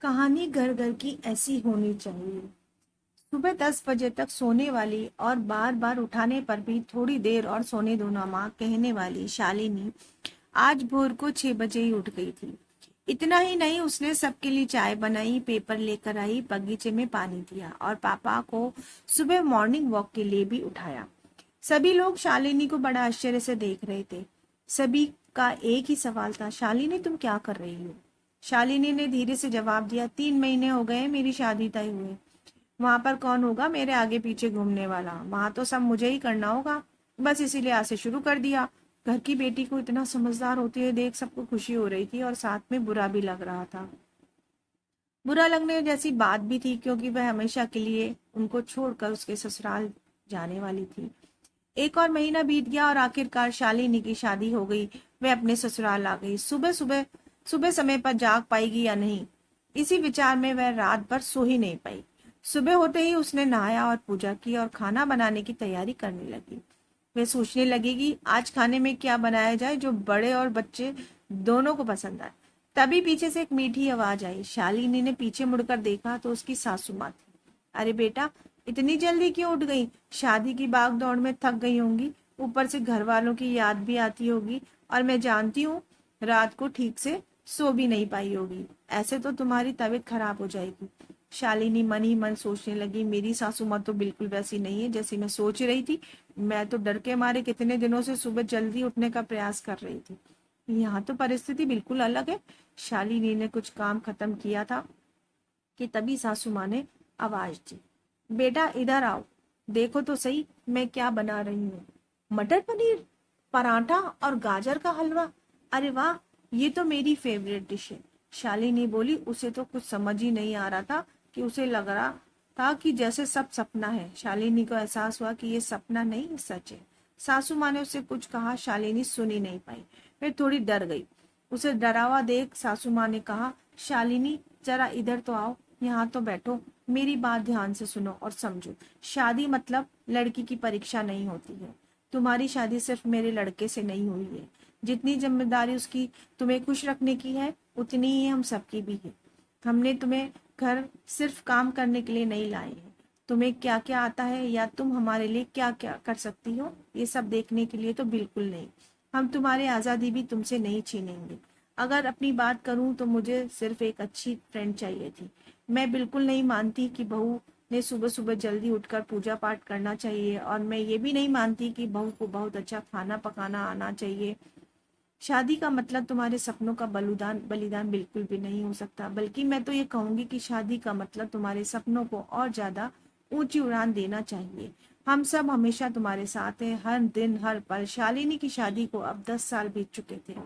कहानी घर घर की ऐसी होनी चाहिए। सुबह 10 बजे तक सोने वाली और बार बार उठाने पर भी थोड़ी देर और सोने दो ना माँ कहने वाली शालिनी आज भोर को 6 बजे ही उठ गई थी। इतना ही नहीं, उसने सबके लिए चाय बनाई, पेपर लेकर आई, बगीचे में पानी दिया और पापा को सुबह मॉर्निंग वॉक के लिए भी उठाया। सभी लोग शालिनी को बड़ा आश्चर्य से देख रहे थे। सभी का एक ही सवाल था, शालिनी तुम क्या कर रही हो? शालिनी ने धीरे से जवाब दिया, 3 महीने हो गए मेरी शादी तय हुए। वहां पर कौन होगा मेरे आगे पीछे घूमने वाला? वहां तो सब मुझे ही करना होगा। बस इसीलिए आज से शुरू कर दिया। घर की बेटी को इतना समझदार होते हुए देख सबको खुशी हो रही थी और साथ में बुरा भी लग रहा था। बुरा लगने जैसी बात भी थी क्योंकि वह हमेशा के लिए उनको छोड़कर उसके ससुराल जाने वाली थी। एक और महीना बीत गया और आखिरकार शालिनी की शादी हो गई। वह अपने ससुराल आ गई। सुबह सुबह सुबह समय पर जाग पाएगी या नहीं, इसी विचार में वह रात भर सो ही नहीं पाई। सुबह होते ही उसने नहाया और पूजा की और खाना बनाने की तैयारी करने लगी। वह सोचने लगी कि आज खाने में क्या बनाया जाए जो बड़े और बच्चे दोनों को पसंद आए। तभी पीछे से एक मीठी आवाज आई। शालिनी ने पीछे मुड़कर देखा तो उसकी सासू माँ थी। अरे बेटा, इतनी जल्दी क्यों उठ गई? शादी की भाग दौड़ में थक गई होंगी, ऊपर से घर वालों की याद भी आती होगी, और मैं जानती हूँ रात को ठीक से सो भी नहीं पाई होगी। ऐसे तो तुम्हारी तबीयत खराब हो जाएगी। शालिनी मन ही मन सोचने लगी, मेरी सासू माँ तो बिल्कुल वैसी नहीं है जैसी मैं सोच रही थी। मैं तो डर के मारे कितने दिनों से सुबह जल्दी उठने का प्रयास कर रही थी। यहाँ तो परिस्थिति बिल्कुल अलग है। शालिनी ने कुछ काम खत्म किया था कि तभी सासू माँ ने आवाज दी, बेटा इधर आओ, देखो तो सही मैं क्या बना रही हूँ। मटर पनीर, पराठा और गाजर का हलवा। अरे वाह, ये तो मेरी फेवरेट डिश है। शालिनी बोली। उसे तो कुछ समझ ही नहीं आ रहा था कि उसे लग रहा था कि जैसे सब सपना है। शालिनी को एहसास हुआ कि ये सपना नहीं सच है। सासू माँ ने उसे कुछ कहा, शालिनी सुन ही नहीं पाई। फिर थोड़ी डर गई। उसे डरा हुआ देख सासू माँ ने कहा, शालिनी जरा इधर तो आओ, यहाँ तो बैठो, मेरी बात ध्यान से सुनो और समझो। शादी मतलब लड़की की परीक्षा नहीं होती है। तुम्हारी शादी सिर्फ मेरे लड़के से नहीं हुई है। जितनी जिम्मेदारी उसकी तुम्हें खुश रखने की है, उतनी ही हम सबकी भी है। हमने तुम्हें घर सिर्फ काम करने के लिए नहीं लाए हैं। तुम्हें क्या क्या आता है या तुम हमारे लिए क्या क्या कर सकती हो, ये सब देखने के लिए तो बिल्कुल नहीं। हम तुम्हारी आज़ादी भी तुमसे नहीं छीनेंगे। अगर अपनी बात करूं तो मुझे सिर्फ एक अच्छी फ्रेंड चाहिए थी। मैं बिल्कुल नहीं मानती कि बहू ने सुबह सुबह जल्दी उठकर पूजा पाठ करना चाहिए, और मैं ये भी नहीं मानती कि बहू को बहुत अच्छा खाना पकाना आना चाहिए। शादी का मतलब तुम्हारे सपनों का बलिदान बलिदान बिल्कुल भी नहीं हो सकता। बल्कि मैं तो ये कहूंगी कि शादी का मतलब तुम्हारे सपनों को और ज्यादा ऊंची उड़ान देना चाहिए। हम सब हमेशा तुम्हारे साथ हैं, हर दिन हर पल। शालिनी की शादी को अब 10 साल बीत चुके थे।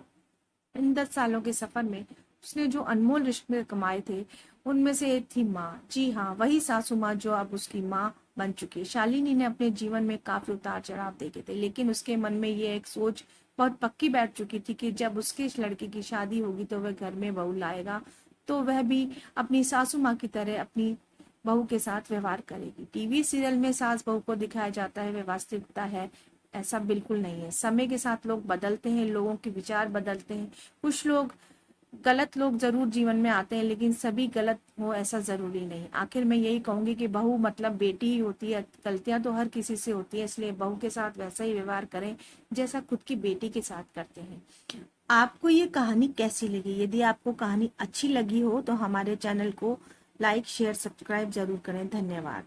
इन 10 सालों के सफर में उसने जो अनमोल रिश्ते कमाए थे, उनमें से एक थी माँ। जी हाँ, वही सासू माँ जो अब उसकी माँ बन चुकी है। शालिनी ने अपने जीवन में काफी उतार चढ़ाव देखे थे, लेकिन उसके मन में ये एक सोच बहुत पक्की बैठ चुकी थी कि जब उसके इस लड़के की शादी होगी तो वह घर में बहू लाएगा, तो वह भी अपनी सासू माँ की तरह अपनी बहू के साथ व्यवहार करेगी। टीवी सीरियल में सास बहू को दिखाया जाता है, वह वास्तविकता है ऐसा बिल्कुल नहीं है। समय के साथ लोग बदलते हैं, लोगों के विचार बदलते हैं। कुछ लोग गलत लोग जरूर जीवन में आते हैं, लेकिन सभी गलत हो ऐसा जरूरी नहीं। आखिर मैं यही कहूंगी कि बहू मतलब बेटी ही होती है। गलतियां तो हर किसी से होती है, इसलिए बहू के साथ वैसा ही व्यवहार करें जैसा खुद की बेटी के साथ करते हैं। आपको ये कहानी कैसी लगी? यदि आपको कहानी अच्छी लगी हो तो हमारे चैनल को लाइक शेयर सब्सक्राइब जरूर करें। धन्यवाद।